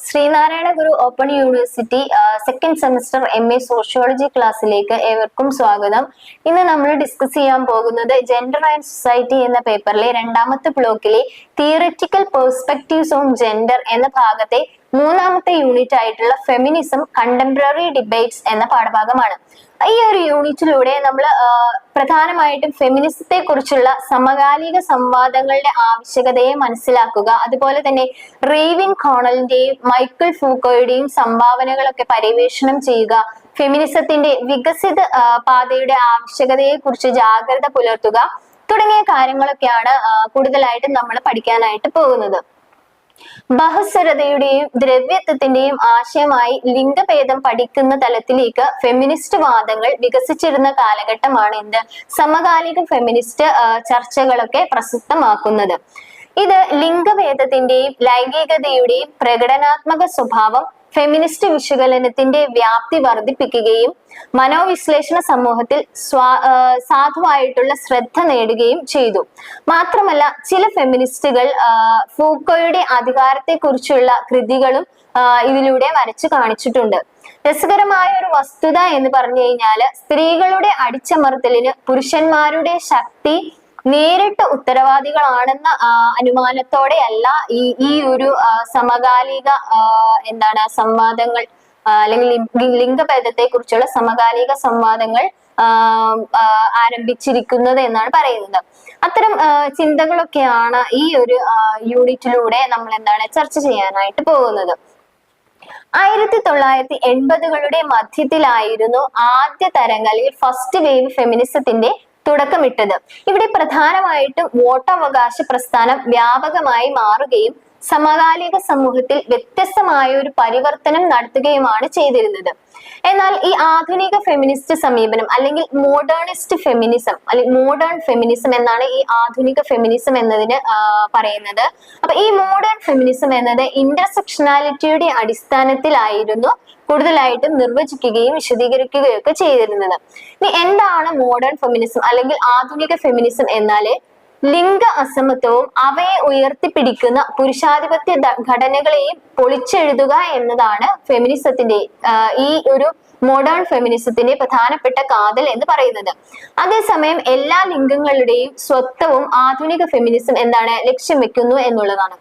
Sreenarayana Guru open university second semester MA sociology ക്ലാസ്സിലേക്ക് ഏവർക്കും സ്വാഗതം. ഇന്ന് നമ്മൾ ഡിസ്കസ് ചെയ്യാൻ പോകുന്നത് ജെൻഡർ ആൻഡ് സൊസൈറ്റി എന്ന പേപ്പറിലെ രണ്ടാമത്തെ ബ്ലോക്കിലെ തിയററ്റിക്കൽ പെർസ്പെക്റ്റീവ്സ് ഓൺ ജെൻഡർ എന്ന ഭാഗത്തെ മൂന്നാമത്തെ യൂണിറ്റ് ആയിട്ടുള്ള ഫെമിനിസം കണ്ടംപററി ഡിബേറ്റ്സ് എന്ന പാഠഭാഗമാണ്. ഈ ഒരു യൂണിറ്റിലൂടെ നമ്മൾ പ്രധാനമായിട്ടും ഫെമിനിസത്തെ കുറിച്ചുള്ള സമകാലിക സംവാദങ്ങളുടെ ആവശ്യകതയെ മനസ്സിലാക്കുക, അതുപോലെ തന്നെ റേവിൻ കോണലിന്റെയും മൈക്കിൾ ഫൂക്കോയുടെയും സംഭാവനകളൊക്കെ പര്യവേഷണം ചെയ്യുക, ഫെമിനിസത്തിന്റെ വികസിത പാതയുടെ ആവശ്യകതയെ കുറിച്ച് ജാഗ്രത പുലർത്തുക തുടങ്ങിയ കാര്യങ്ങളൊക്കെയാണ് കൂടുതലായിട്ടും നമ്മൾ പഠിക്കാനായിട്ട് പോകുന്നത്. ബഹുസ്വരതയുടെയും ദ്രവ്യത്വത്തിന്റെയും ആശയമായി ലിംഗഭേദം പഠിക്കുന്ന തലത്തിലേക്ക് ഫെമിനിസ്റ്റ് വാദങ്ങൾ വികസിച്ചിരുന്ന കാലഘട്ടമാണ് എന്ത് സമകാലിക ഫെമിനിസ്റ്റ് ചർച്ചകളൊക്കെ പ്രസക്തമാക്കുന്നത്. ഇത് ലിംഗഭേദത്തിന്റെയും ലൈംഗികതയുടെയും പ്രകടനാത്മക സ്വഭാവം ഫെമിനിസ്റ്റ് വിശകലനത്തിന്റെ വ്യാപ്തി വർദ്ധിപ്പിക്കുകയും മനോവിശ്ലേഷണ സമൂഹത്തിൽ സാധുവായിട്ടുള്ള ശ്രദ്ധ നേടുകയും ചെയ്തു. മാത്രമല്ല, ചില ഫെമിനിസ്റ്റുകൾ ഫൂക്കോയുടെ അധികാരത്തെ കുറിച്ചുള്ള കൃതികളും ഇതിലൂടെ വരച്ചു കാണിച്ചിട്ടുണ്ട്. രസകരമായ ഒരു വസ്തുത എന്ന് പറഞ്ഞു കഴിഞ്ഞാല്, സ്ത്രീകളുടെ അടിച്ചമർത്തലിന് പുരുഷന്മാരുടെ ശക്തി നേരിട്ട് ഉത്തരവാദികളാണെന്ന അനുമാനത്തോടെയല്ല ഈ ഒരു സമകാലിക സംവാദങ്ങൾ അല്ലെങ്കിൽ ലിംഗഭേദത്തെ കുറിച്ചുള്ള സമകാലിക സംവാദങ്ങൾ ആരംഭിച്ചിരിക്കുന്നത് എന്നാണ് പറയുന്നത്. അത്തരം ചിന്തകളൊക്കെയാണ് ഈ ഒരു യൂണിറ്റിലൂടെ നമ്മൾ ചർച്ച ചെയ്യാനായിട്ട് പോകുന്നത്. 1980കളുടെ മധ്യത്തിലായിരുന്നു ആദ്യ തരംഗം അല്ലെങ്കിൽ ഫസ്റ്റ് വേവ് ഫെമിനിസത്തിന്റെ തുടക്കമിട്ടത്. ഇവിടെ പ്രധാനമായിട്ടും വോട്ടവകാശ പ്രസ്ഥാനം വ്യാപകമായി മാറുകയും സമകാലിക സമൂഹത്തിൽ വ്യത്യസ്തമായ ഒരു പരിവർത്തനം നടത്തുകയുമാണ് ചെയ്തിരുന്നത്. എന്നാൽ ഈ ആധുനിക ഫെമിനിസ്റ്റ് സമീപനം അല്ലെങ്കിൽ മോഡേണിസ്റ്റ് ഫെമിനിസം അല്ലെങ്കിൽ മോഡേൺ ഫെമിനിസം എന്നാണ് ഈ ആധുനിക ഫെമിനിസം എന്നതിന് പറയുന്നത്. അപ്പൊ ഈ മോഡേൺ ഫെമിനിസം എന്നത് ഇന്റർസെക്ഷനാലിറ്റിയുടെ അടിസ്ഥാനത്തിലായിരുന്നു കൂടുതലായിട്ടും നിർവചിക്കുകയും വിശദീകരിക്കുകയും ഒക്കെ ചെയ്തിരുന്നത്. ഇനി എന്താണ് മോഡേൺ ഫെമിനിസം അല്ലെങ്കിൽ ആധുനിക ഫെമിനിസം എന്നാല് ലിംഗ അസമത്വവും അവയെ ഉയർത്തിപ്പിടിക്കുന്ന പുരുഷാധിപത്യ ഘടനകളെയും പൊളിച്ചെഴുതുക എന്നതാണ് ഫെമിനിസത്തിന്റെ ഈ ഒരു മോഡേൺ ഫെമിനിസത്തിന്റെ പ്രധാനപ്പെട്ട കാതൽ എന്ന് പറയുന്നത്. അതേസമയം എല്ലാ ലിംഗങ്ങളുടെയും സ്വത്വവും ആധുനിക ഫെമിനിസം ലക്ഷ്യം വെക്കുന്നു എന്നുള്ളതാണ്.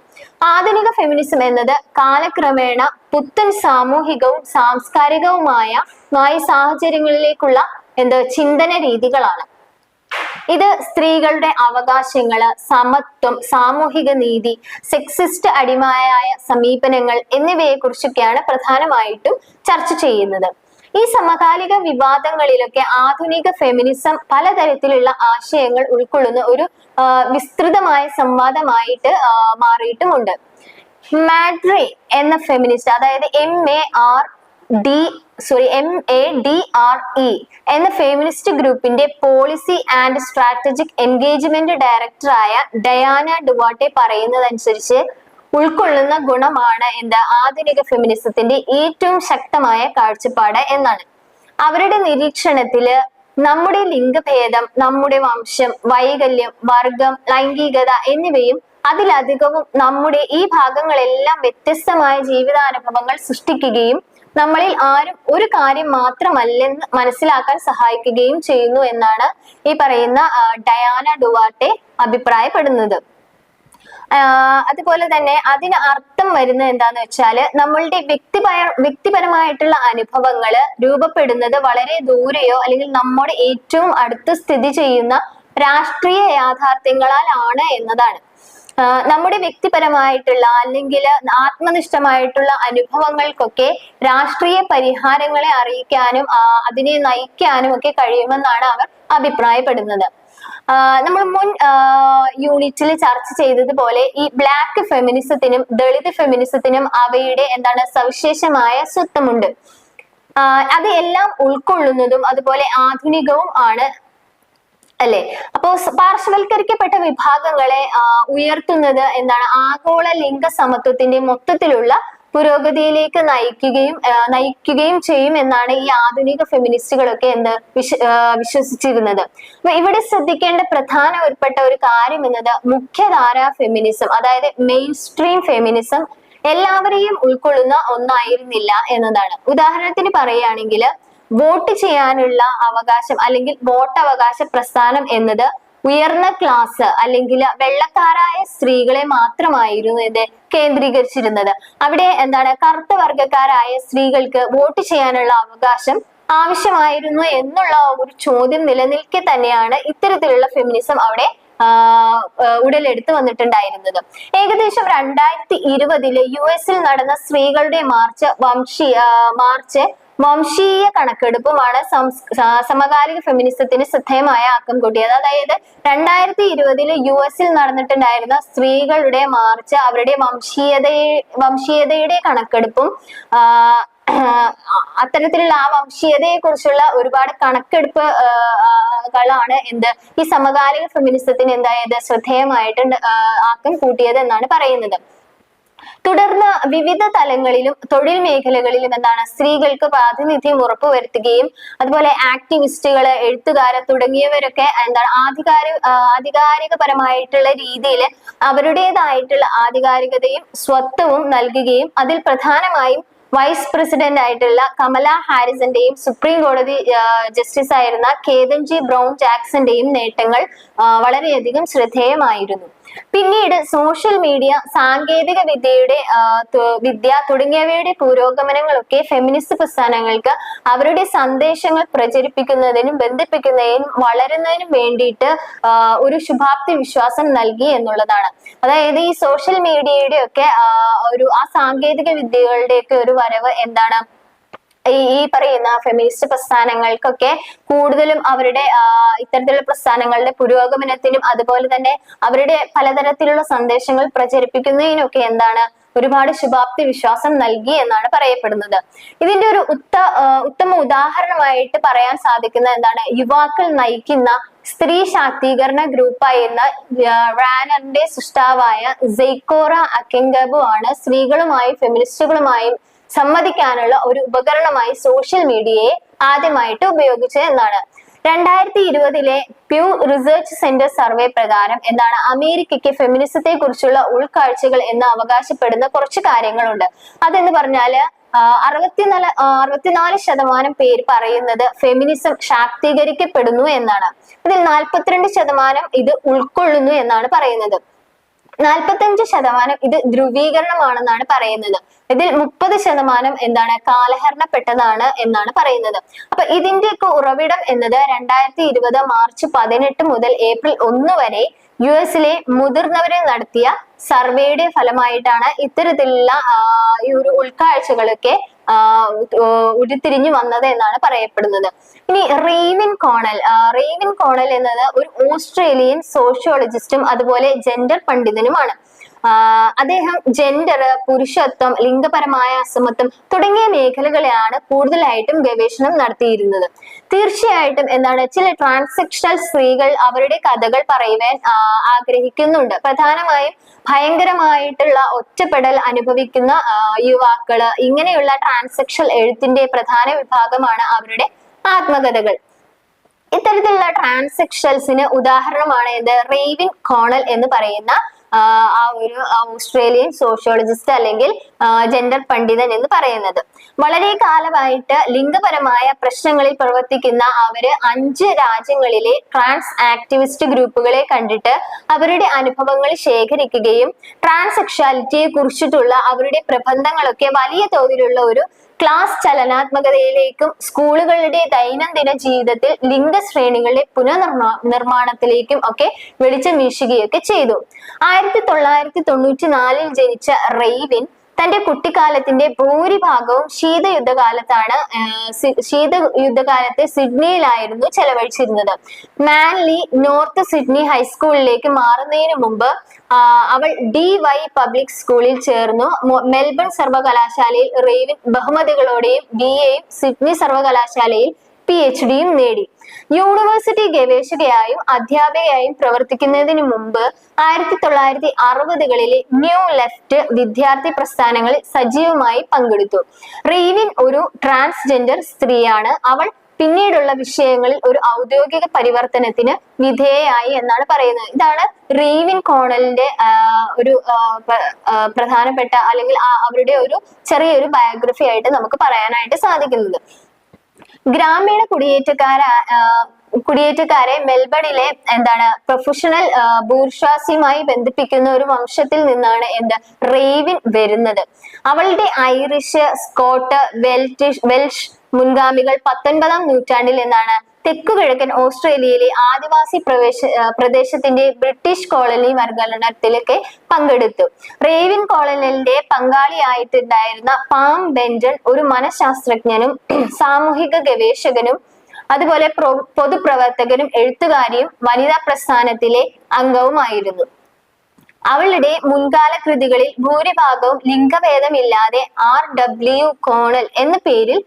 ആധുനിക ഫെമിനിസം എന്നത് കാലക്രമേണ പുത്തൻ സാമൂഹികവും സാംസ്കാരികവുമായ സാഹചര്യങ്ങളിലേക്കുള്ള ചിന്തന രീതികളാണ്. ഇത് സ്ത്രീകളുടെ അവകാശങ്ങള്, സമത്വം, സാമൂഹിക നീതി, സെക്സിസ്റ്റ് അടിമയായ സമീപനങ്ങൾ എന്നിവയെ കുറിച്ചൊക്കെയാണ് പ്രധാനമായിട്ടും ചർച്ച ചെയ്യുന്നത്. ഈ സമകാലിക വിവാദങ്ങളിലൊക്കെ ആധുനിക ഫെമിനിസം പലതരത്തിലുള്ള ആശയങ്ങൾ ഉൾക്കൊള്ളുന്ന ഒരു വിസ്തൃതമായ സംവാദമായിട്ട് മാറിയിട്ടുമുണ്ട്. മാഡ്രെ എന്ന ഫെമിനിസ്റ്റ്, അതായത് MADRE എന്ന ഫെമിനിസ്റ്റ് ഗ്രൂപ്പിന്റെ പോളിസി ആൻഡ് സ്ട്രാറ്റജിക് എൻഗേജ്മെന്റ് ഡയറക്ടറായ ഡയാന ഡുവാട്ടെ പറയുന്നതനുസരിച്ച് ഉൾക്കൊള്ളുന്ന ഗുണമാണ് ആധുനിക ഫെമിനിസത്തിന്റെ ഏറ്റവും ശക്തമായ കാഴ്ചപ്പാട് എന്നാണ്. അവരുടെ നിരീക്ഷണത്തില് നമ്മുടെ ലിംഗഭേദം, നമ്മുടെ വംശം, വൈകല്യം, വർഗം, ലൈംഗികത എന്നിവയും അതിലധികവും നമ്മുടെ ഈ ഭാഗങ്ങളെല്ലാം വ്യത്യസ്തമായ ജീവിതാനുഭവങ്ങൾ സൃഷ്ടിക്കുകയും നമ്മളിൽ ആരും ഒരു കാര്യം മാത്രമല്ലെന്ന് മനസ്സിലാക്കാൻ സഹായിക്കുകയും ചെയ്യുന്നു എന്നാണ് ഈ പറയുന്ന ഡയാന ഡുവാട്ടെ അഭിപ്രായപ്പെടുന്നത്. അതുപോലെ തന്നെ അതിന് അർത്ഥം വരുന്നത് എന്താന്ന് വെച്ചാല് നമ്മളുടെ വ്യക്തിപരമായിട്ടുള്ള അനുഭവങ്ങള് രൂപപ്പെടുന്നത് വളരെ ദൂരെയോ അല്ലെങ്കിൽ നമ്മുടെ ഏറ്റവും അടുത്ത് സ്ഥിതി ചെയ്യുന്ന രാഷ്ട്രീയ യാഥാർത്ഥ്യങ്ങളാൽ ആണ് എന്നതാണ്. നമ്മുടെ വ്യക്തിപരമായിട്ടുള്ള അല്ലെങ്കിൽ ആത്മനിഷ്ഠമായിട്ടുള്ള അനുഭവങ്ങൾക്കൊക്കെ രാഷ്ട്രീയ പരിഹാരങ്ങളെ അറിയിക്കാനും അതിനെ നയിക്കാനും ഒക്കെ കഴിയുമെന്നാണ് അവർ അഭിപ്രായപ്പെടുന്നത്. നമ്മൾ മുൻ യൂണിറ്റിൽ ചർച്ച ചെയ്തതുപോലെ ഈ ബ്ലാക്ക് ഫെമിനിസത്തിനും ദളിത് ഫെമിനിസത്തിനും അവയുടെ സവിശേഷമായ സ്വത്വമുണ്ട്. അത് എല്ലാം ഉൾക്കൊള്ളുന്നതും അതുപോലെ ആധുനികവും ആണ് അല്ലെ. അപ്പോ പാർശ്വവൽക്കരിക്കപ്പെട്ട വിഭാഗങ്ങളെ ഉയർത്തുന്നത് ആഗോള ലിംഗ സമത്വത്തിന്റെ മൊത്തത്തിലുള്ള പുരോഗതിയിലേക്ക് നയിക്കുകയും ചെയ്യും എന്നാണ് ഈ ആധുനിക ഫെമിനിസ്റ്റുകളൊക്കെ വിശ്വസിച്ചിരുന്നത്. അപ്പൊ ഇവിടെ ശ്രദ്ധിക്കേണ്ട പ്രധാനപ്പെട്ട ഒരു കാര്യം എന്നത് മുഖ്യധാര ഫെമിനിസം, അതായത് മെയിൻ സ്ട്രീം ഫെമിനിസം എല്ലാവരെയും ഉൾക്കൊള്ളുന്ന ഒന്നായിരുന്നില്ല എന്നതാണ്. ഉദാഹരണത്തിന് പറയുകയാണെങ്കിൽ വോട്ട് ചെയ്യാനുള്ള അവകാശം അല്ലെങ്കിൽ വോട്ടവകാശ പ്രസ്ഥാനം എന്നത് ഉയർന്ന ക്ലാസ് അല്ലെങ്കിൽ വെള്ളക്കാരായ സ്ത്രീകളെ മാത്രമായിരുന്നു ഇത് കേന്ദ്രീകരിച്ചിരുന്നത്. അവിടെ എന്താണ്, കറുത്ത വർഗക്കാരായ സ്ത്രീകൾക്ക് വോട്ട് ചെയ്യാനുള്ള അവകാശം ആവശ്യമായിരുന്നു എന്നുള്ള ഒരു ചോദ്യം നിലനിൽക്കെ തന്നെയാണ് ഇത്തരത്തിലുള്ള ഫെമിനിസം അവിടെ ഉടലെടുത്ത് വന്നിട്ടുണ്ടായിരുന്നത്. ഏകദേശം 2020 US നടന്ന സ്ത്രീകളുടെ മാർച്ച് വംശീയ കണക്കെടുപ്പുമാണ് സമകാലിക ഫെമിനിസത്തിന് ശ്രദ്ധേയമായ ആക്കം കൂട്ടിയത്. അതായത് 2020 US നടന്നിട്ടുണ്ടായിരുന്ന സ്ത്രീകളുടെ മാർച്ച് അവരുടെ വംശീയതയുടെ കണക്കെടുപ്പും അത്തരത്തിലുള്ള ആ വംശീയതയെ കുറിച്ചുള്ള ഒരുപാട് കണക്കെടുപ്പുകളാണ് ഈ സമകാലിക ഫെമിനിസത്തിന് എന്തായത് ശ്രദ്ധേയമായിട്ട് ആക്കം കൂട്ടിയത് എന്നാണ് പറയുന്നത്. തുടർന്ന് വിവിധ തലങ്ങളിലും തൊഴിൽ മേഖലകളിലും എന്താണ് സ്ത്രീകൾക്ക് പ്രാതിനിധ്യം ഉറപ്പുവരുത്തുകയും അതുപോലെ ആക്ടിവിസ്റ്റുകള്, എഴുത്തുകാര് തുടങ്ങിയവരൊക്കെ എന്താണ് ആധികാരികപരമായിട്ടുള്ള രീതിയിൽ അവരുടേതായിട്ടുള്ള ആധികാരികതയും സ്വത്വവും നൽകുകയും അതിൽ പ്രധാനമായും വൈസ് പ്രസിഡന്റ് ആയിട്ടുള്ള കമല ഹാരിസിന്റെയും സുപ്രീം കോടതി ജസ്റ്റിസ് ആയിരുന്ന കേതൻജി ബ്രൗൺ ജാക്സന്റെയും നേട്ടങ്ങൾ വളരെയധികം ശ്രദ്ധേയമായിരുന്നു. പിന്നീട് സോഷ്യൽ മീഡിയ, സാങ്കേതിക വിദ്യ തുടങ്ങിയവയുടെ പുരോഗമനങ്ങളൊക്കെ ഫെമിനിസ്റ്റ് പ്രസ്ഥാനങ്ങൾക്ക് അവരുടെ സന്ദേശങ്ങൾ പ്രചരിപ്പിക്കുന്നതിനും ബന്ധിപ്പിക്കുന്നതിനും വളരുന്നതിനും വേണ്ടിയിട്ട് ഒരു ശുഭാപ്തി വിശ്വാസം നൽകി എന്നുള്ളതാണ്. അതായത് ഈ സോഷ്യൽ മീഡിയയുടെ ഒക്കെ ആ സാങ്കേതിക വിദ്യകളുടെ ഒക്കെ ഒരു വരവ് എന്താണ്, ഈ പറയുന്ന ഫെമിനിസ്റ്റ് പ്രസ്ഥാനങ്ങൾക്കൊക്കെ കൂടുതലും അവരുടെ ഇത്തരത്തിലുള്ള പ്രസ്ഥാനങ്ങളുടെ പുരോഗമനത്തിനും അതുപോലെ തന്നെ അവരുടെ പലതരത്തിലുള്ള സന്ദേശങ്ങൾ പ്രചരിപ്പിക്കുന്നതിനൊക്കെ എന്താണ് ഒരുപാട് ശുഭാപ്തി വിശ്വാസം നൽകി എന്നാണ് പറയപ്പെടുന്നത്. ഇതിന്റെ ഒരു ഉത്തമ ഉദാഹരണമായിട്ട് പറയാൻ സാധിക്കുന്ന എന്താണ്, യുവാക്കൾ നയിക്കുന്ന സ്ത്രീ ശാക്തീകരണ ഗ്രൂപ്പായിരുന്ന റാനറിന്റെ സൃഷ്ടാവായ സെയ്ക്കോറ അക്കെങ്കബു ആണ് സ്ത്രീകളുമായും ഫെമിനിസ്റ്റുകളുമായും സംവദിക്കാനുള്ള ഒരു ഉപകരണമായി സോഷ്യൽ മീഡിയയെ ആദ്യമായിട്ട് ഉപയോഗിച്ചത് എന്നാണ്. 2020 പ്യൂ റിസർച്ച് സെന്റർ സർവേ പ്രകാരം എന്താണ് അമേരിക്കയ്ക്ക് ഫെമിനിസത്തെ കുറിച്ചുള്ള ഉൾക്കാഴ്ചകൾ എന്ന് അവകാശപ്പെടുന്ന കുറച്ച് കാര്യങ്ങളുണ്ട്. അതെന്ന് പറഞ്ഞാല് 64% പേര് പറയുന്നത് ഫെമിനിസം ശാക്തീകരിക്കപ്പെടുന്നു എന്നാണ്. ഇതിൽ 42% ഇത് ഉൾക്കൊള്ളുന്നു എന്നാണ് പറയുന്നത്. 45% ഇത് ധ്രുവീകരണമാണെന്നാണ് പറയുന്നത്. ഇതിൽ 30% എന്താണ് കാലഹരണപ്പെട്ടതാണ് എന്നാണ് പറയുന്നത്. അപ്പൊ ഇതിന്റെയൊക്കെ ഉറവിടം എന്നത് 2020 മാർച്ച് 18 മുതൽ ഏപ്രിൽ 1 വരെ US മുതിർന്നവരെ നടത്തിയ സർവേയുടെ ഫലമായിട്ടാണ് ഇത്തരത്തിലുള്ള ഈ ഒരു ഉൾക്കാഴ്ചകളൊക്കെ ഉരുത്തിരിഞ്ഞു വന്നത് എന്നാണ് പറയപ്പെടുന്നത്. ഇനി റെയ്വിൻ കോണൽ എന്നത് ഒരു ഓസ്ട്രേലിയൻ സോഷ്യോളജിസ്റ്റും അതുപോലെ ജെൻഡർ പണ്ഡിതനുമാണ്. അദ്ദേഹം ജെൻഡർ, പുരുഷത്വം, ലിംഗപരമായ അസമത്വം തുടങ്ങിയ മേഖലകളെയാണ് കൂടുതലായിട്ടും ഗവേഷണം നടത്തിയിരുന്നത്. തീർച്ചയായിട്ടും എന്താണ് ചില ട്രാൻസെക്ഷണൽ സ്ത്രീകൾ അവരുടെ കഥകൾ പറയുവാൻ ആഗ്രഹിക്കുന്നുണ്ട്. പ്രധാനമായും ഭയങ്കരമായിട്ടുള്ള ഒറ്റപ്പെടൽ അനുഭവിക്കുന്ന യുവാക്കള്, ഇങ്ങനെയുള്ള ട്രാൻസെക്ഷൽ എഴുത്തിന്റെ പ്രധാന വിഭാഗമാണ് അവരുടെ ആത്മകഥകൾ. ഇത്തരത്തിലുള്ള ട്രാൻസെക്ഷൽസിന് ഉദാഹരണമാണ് റെയ്വിൻ കോണൽ എന്ന് പറയുന്ന ആ ഒരു ഓസ്ട്രേലിയൻ സോഷ്യോളജിസ്റ്റ് അല്ലെങ്കിൽ ജെൻഡർ പണ്ഡിതൻ എന്ന് പറയുന്നത്. വളരെ കാലമായിട്ട് ലിംഗപരമായ പ്രശ്നങ്ങളിൽ പ്രവർത്തിക്കുന്ന അവര് 5 രാജ്യങ്ങളിലെ ട്രാൻസ് ആക്ടിവിസ്റ്റ് ഗ്രൂപ്പുകളെ കണ്ടിട്ട് അവരുടെ അനുഭവങ്ങൾ ശേഖരിക്കുകയും ട്രാൻസെക്ഷാലിറ്റിയെ കുറിച്ചിട്ടുള്ള അവരുടെ പ്രബന്ധങ്ങളൊക്കെ വലിയ തോതിലുള്ള ഒരു ക്ലാസ് ചലനാത്മകതയിലേക്കും സ്കൂളുകളുടെ ദൈനംദിന ജീവിതത്തിൽ ലിംഗശ്രേണികളുടെ പുനർനിർമ്മാണത്തിലേക്കും ഒക്കെ വെളിച്ചം വീശുകയൊക്കെ ചെയ്തു. 1994 ജനിച്ച റെയ്വിൻ തന്റെ കുട്ടിക്കാലത്തിന്റെ ഭൂരിഭാഗവും ശീതയുദ്ധകാലത്ത് സിഡ്നിയിലായിരുന്നു ചെലവഴിച്ചിരുന്നത്. മാൻലി നോർത്ത് സിഡ്നി ഹൈസ്കൂളിലേക്ക് മാറുന്നതിന് മുമ്പ് അവൾ DY പബ്ലിക് സ്കൂളിൽ ചേർന്നു. മെൽബൺ സർവകലാശാലയിൽ റെയ്വിൻ ബഹുമതികളോടെയും BAയും സിഡ്നി സർവകലാശാലയിൽ PhDയും നേടി. യൂണിവേഴ്സിറ്റി ഗവേഷകയായും അധ്യാപികയായും പ്രവർത്തിക്കുന്നതിന് മുമ്പ് 1960കളിലെ ന്യൂ ലെഫ്റ്റ് വിദ്യാർത്ഥി പ്രസ്ഥാനങ്ങളിൽ സജീവമായി പങ്കെടുത്തു. റെയ്വിൻ ഒരു ട്രാൻസ്ജെൻഡർ സ്ത്രീയാണ്. അവൾ പിന്നീടുള്ള വിഷയങ്ങളിൽ ഒരു ഔദ്യോഗിക പരിവർത്തനത്തിന് വിധേയയായി എന്നാണ് പറയുന്നത്. ഇതാണ് റീവിൻ കോണലിന്റെ ഒരു പ്രധാനപ്പെട്ട അല്ലെങ്കിൽ അവരുടെ ഒരു ചെറിയൊരു ബയോഗ്രഫി ആയിട്ട് നമുക്ക് പറയാനായിട്ട് സാധിക്കുന്നത്. ഗ്രാമീണ കുടിയേറ്റക്കാരെ മെൽബണിലെ പ്രൊഫഷണൽ ബൂർഷ്വാസിയുമായി ബന്ധിപ്പിക്കുന്ന ഒരു വംശത്തിൽ നിന്നാണ് റേവിൻ വരുന്നത്. അവളുടെ ഐറിഷ്, സ്കോട്ട്, വെൽഷ് മുൻഗാമികൾ 19ാം നൂറ്റാണ്ടിൽ തെക്കുകിഴക്കൻ ഓസ്ട്രേലിയയിലെ ആദിവാസി പ്രദേശത്തിന്റെ ബ്രിട്ടീഷ് കോളനി വർഗീകരണത്തിലൊക്കെ പങ്കെടുത്തു. റേവിൻ കോളനിയുടെ പങ്കാളിയായിട്ടുണ്ടായിരുന്ന പാം ബെന്റൺ ഒരു മനഃശാസ്ത്രജ്ഞനും സാമൂഹിക ഗവേഷകനും അതുപോലെ പൊതുപ്രവർത്തകനും എഴുത്തുകാരിയും വനിതാ പ്രസ്ഥാനത്തിലെ അംഗവുമായിരുന്നു. അവളുടെ മുൻകാല കൃതികളിൽ ഭൂരിഭാഗവും ലിംഗഭേദമില്ലാതെ R.W. കോണൽ എന്ന പേരിൽ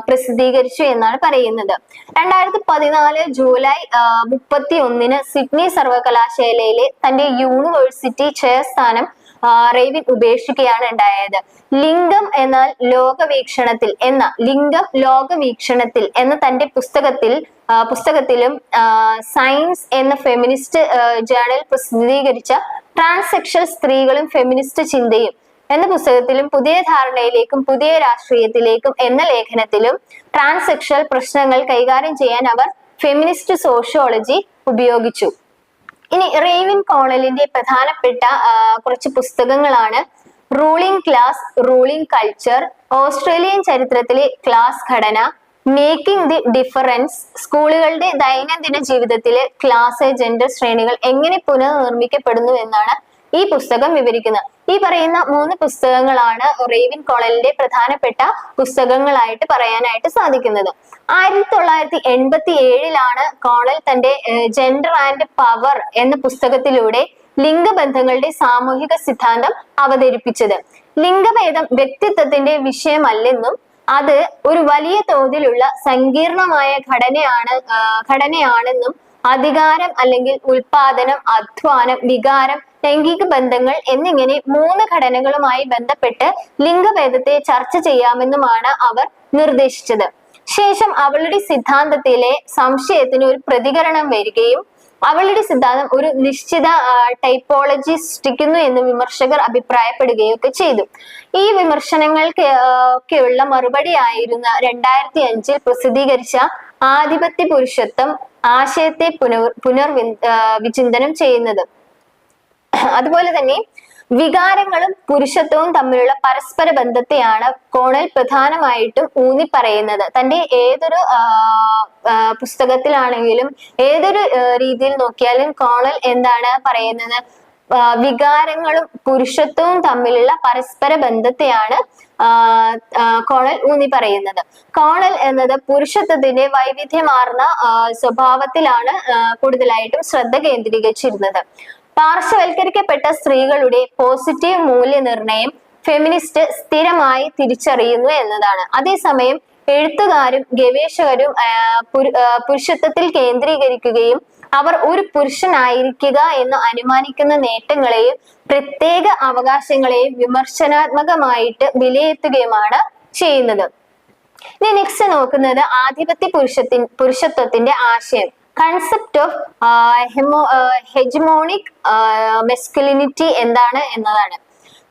പ്രസിദ്ധീകരിച്ചു എന്നാണ് പറയുന്നത്. 2014 ജൂലൈ 31 സിഡ്നി സർവകലാശാലയിലെ തന്റെ യൂണിവേഴ്സിറ്റി ചെയർ സ്ഥാനം റേവിൻ ഉപേക്ഷിക്കുകയാണ് ഉണ്ടായത്. ലിംഗം എന്നാൽ ലോകവീക്ഷണത്തിൽ എന്ന തന്റെ പുസ്തകത്തിലും സയൻസ് എന്ന ഫെമിനിസ്റ്റ് ജേണൽ പ്രസിദ്ധീകരിച്ച ട്രാൻസ്സെക്ഷൽ സ്ത്രീകളും ഫെമിനിസ്റ്റ് ചിന്തയും എന്ന പുസ്തകത്തിലും പുതിയ ധാരണയിലേക്കും പുതിയ രാഷ്ട്രീയത്തിലേക്കും എന്ന ലേഖനത്തിലും ട്രാൻസ്സെക്ഷൽ പ്രശ്നങ്ങൾ കൈകാര്യം ചെയ്യാൻ അവർ ഫെമിനിസ്റ്റ് സോഷ്യോളജി ഉപയോഗിച്ചു. ഇനി റേവിൻ കോണലിന്റെ പ്രധാനപ്പെട്ട കുറച്ച് പുസ്തകങ്ങളാണ് ruling class, ruling culture, Australian ചരിത്രത്തിലെ ക്ലാസ് ഘടന, മേക്കിംഗ് ദി ഡിഫറൻസ്, സ്കൂളുകളുടെ ദൈനംദിന ജീവിതത്തിലെ ക്ലാസ് ജെൻഡർ ശ്രേണികൾ എങ്ങനെ പുനർനിർമ്മിക്കപ്പെടുന്നു എന്നാണ് ഈ പുസ്തകം വിവരിക്കുന്നത്. ഈ പറയുന്ന 3 പുസ്തകങ്ങളാണ് റേവിൻ കോണലിന്റെ പ്രധാനപ്പെട്ട പുസ്തകങ്ങളായിട്ട് പറയാനായിട്ട് സാധിക്കുന്നത്. 1987 കോണൽ തന്റെ ജെൻഡർ ആൻഡ് പവർ എന്ന പുസ്തകത്തിലൂടെ ലിംഗബന്ധങ്ങളുടെ സാമൂഹിക സിദ്ധാന്തം അവതരിപ്പിച്ചത്. ലിംഗഭേദം വ്യക്തിത്വത്തിന്റെ വിഷയമല്ലെന്നും അത് ഒരു വലിയ തോതിലുള്ള സങ്കീർണമായ ഘടനയാണെന്നും അധികാരം അല്ലെങ്കിൽ ഉൽപാദനം, അധ്വാനം, വികാരം, ലൈംഗിക ബന്ധങ്ങൾ എന്നിങ്ങനെ 3 ഘടനകളുമായി ബന്ധപ്പെട്ട് ലിംഗഭേദത്തെ ചർച്ച ചെയ്യാമെന്നുമാണ് അവർ നിർദ്ദേശിച്ചത്. ശേഷം അവളുടെ സിദ്ധാന്തത്തിലെ സംശയത്തിന് ഒരു പ്രതികരണം വരികയും അവളുടെ സിദ്ധാന്തം ഒരു നിശ്ചിത ടൈപ്പോളജി സൃഷ്ടിക്കുന്നു എന്ന് വിമർശകർ അഭിപ്രായപ്പെടുകയും ഒക്കെ ചെയ്തു. ഈ വിമർശനങ്ങൾക്കൊക്കെയുള്ള മറുപടിയായിരുന്ന 2005 പ്രസിദ്ധീകരിച്ച ആധിപത്യ പുരുഷത്വം ആശയത്തെ വിചിന്തനം ചെയ്യുന്നത്. അതുപോലെ തന്നെ വികാരങ്ങളും പുരുഷത്വവും തമ്മിലുള്ള പരസ്പര ബന്ധത്തെയാണ് കോണൽ പ്രധാനമായിട്ടും ഊന്നി പറയുന്നത്. തന്റെ ഏതൊരു പുസ്തകത്തിലാണെങ്കിലും ഏതൊരു രീതിയിൽ നോക്കിയാലും കോണൽ എന്താണ് പറയുന്നത്? വികാരങ്ങളും പുരുഷത്വവും തമ്മിലുള്ള പരസ്പര ബന്ധത്തെയാണ് കോണൽ ഊന്നി പറയുന്നത്. കോണൽ എന്നത് പുരുഷത്വത്തിന്റെ വൈവിധ്യമാർന്ന സ്വഭാവത്തിലാണ് കൂടുതലായിട്ടും ശ്രദ്ധ കേന്ദ്രീകരിച്ചിരുന്നത്. പാർശ്വവൽക്കരിക്കപ്പെട്ട സ്ത്രീകളുടെ പോസിറ്റീവ് മൂല്യനിർണയം ഫെമിനിസ്റ്റ് സ്ഥിരമായി തിരിച്ചറിയുന്നു എന്നതാണ്. അതേസമയം എഴുത്തുകാരും ഗവേഷകരും പുരുഷത്വത്തിൽ കേന്ദ്രീകരിക്കുകയും അവർ ഒരു പുരുഷനായിരിക്കുക എന്ന് അനുമാനിക്കുന്ന നേട്ടങ്ങളെയും പ്രത്യേക അവകാശങ്ങളെയും വിമർശനാത്മകമായിട്ട് വിലയിരുത്തുകയുമാണ് ചെയ്യുന്നത്. ഇനി നെക്സ്റ്റ് നോക്കുന്നത് ആധിപത്യ പുരുഷത്വത്തിന്റെ ആശയം, കൺസെപ്റ്റ് ഓഫ് ഹെജമോണിക് മെസ്കുലിനിറ്റി എന്താണ് എന്നതാണ്.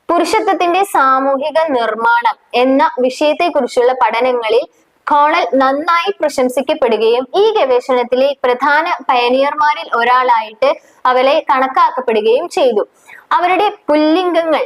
പുരുഷത്വത്തിന്റെ സാമൂഹിക നിർമ്മാണം എന്ന വിഷയത്തെ കുറിച്ചുള്ള പഠനങ്ങളിൽ കോണൽ നന്നായി പ്രശംസിക്കപ്പെടുകയും ഈ ഗവേഷണത്തിലെ പ്രധാന പയനിയർമാരിൽ ഒരാളായിട്ട് അവരെ കണക്കാക്കപ്പെടുകയും ചെയ്തു. അവരുടെ പുല്ലിംഗങ്ങൾ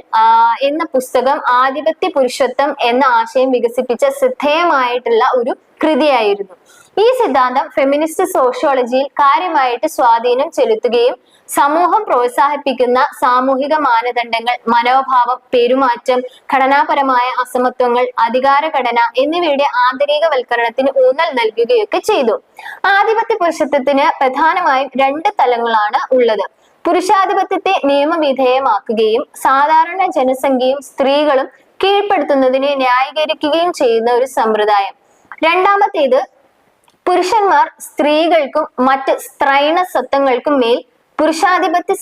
എന്ന പുസ്തകം ആധിപത്യ പുരുഷത്വം എന്ന ആശയം വികസിപ്പിച്ച ശ്രദ്ധേയമായിട്ടുള്ള ഒരു കൃതിയായിരുന്നു. ഈ സിദ്ധാന്തം ഫെമിനിസ്റ്റ് സോഷ്യോളജിയിൽ കാര്യമായിട്ട് സ്വാധീനം ചെലുത്തുകയും സമൂഹം പ്രോത്സാഹിപ്പിക്കുന്ന സാമൂഹിക മാനദണ്ഡങ്ങൾ, മനോഭാവം, പെരുമാറ്റം, ഘടനാപരമായ അസമത്വങ്ങൾ, അധികാരഘടന എന്നിവയുടെ ആന്തരികവൽക്കരണത്തിന് ഊന്നൽ നൽകുകയൊക്കെ ചെയ്തു. ആധിപത്യ പുരുഷത്വത്തിന് പ്രധാനമായും 2 തലങ്ങളാണ് ഉള്ളത്. പുരുഷാധിപത്യത്തെ നിയമവിധേയമാക്കുകയും സാധാരണ ജനസംഖ്യയും സ്ത്രീകളും കീഴ്പ്പെടുത്തുന്നതിനെ ന്യായീകരിക്കുകയും ചെയ്യുന്ന ഒരു സമ്പ്രദായം. രണ്ടാമത്തേത് പുരുഷന്മാർ സ്ത്രീകൾക്കും മറ്റ് സ്ത്രൈണ സത്വങ്ങൾക്കും മേൽ പുരുഷാധിപത്യ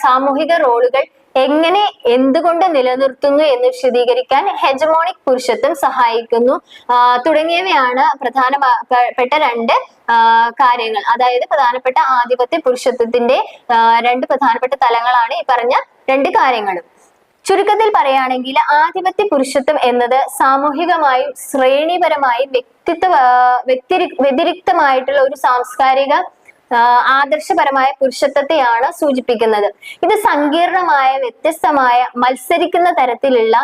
സാമൂഹിക റോളുകൾ എങ്ങനെ എന്തുകൊണ്ട് നിലനിർത്തുന്നു എന്ന് വിശദീകരിക്കാൻ ഹെജമോണിക് പുരുഷത്വം സഹായിക്കുന്നു തുടങ്ങിയവയാണ് പ്രധാനപ്പെട്ട രണ്ട് കാര്യങ്ങൾ. അതായത് പ്രധാനപ്പെട്ട ആധിപത്യ പുരുഷത്വത്തിന്റെ രണ്ട് പ്രധാനപ്പെട്ട തലങ്ങളാണ് ഈ പറഞ്ഞ രണ്ട് കാര്യങ്ങളും. ചുരുക്കത്തിൽ പറയുകയാണെങ്കിൽ ആധിപത്യ പുരുഷത്വം എന്നത് സാമൂഹികമായും ശ്രേണിപരമായും വ്യതിരിക്തമായിട്ടുള്ള ഒരു സാംസ്കാരിക ആദർശപരമായ പുരുഷത്വത്തെയാണ് സൂചിപ്പിക്കുന്നത്. ഇത് സങ്കീർണമായ, വ്യത്യസ്തമായ, മത്സരിക്കുന്ന തരത്തിലുള്ള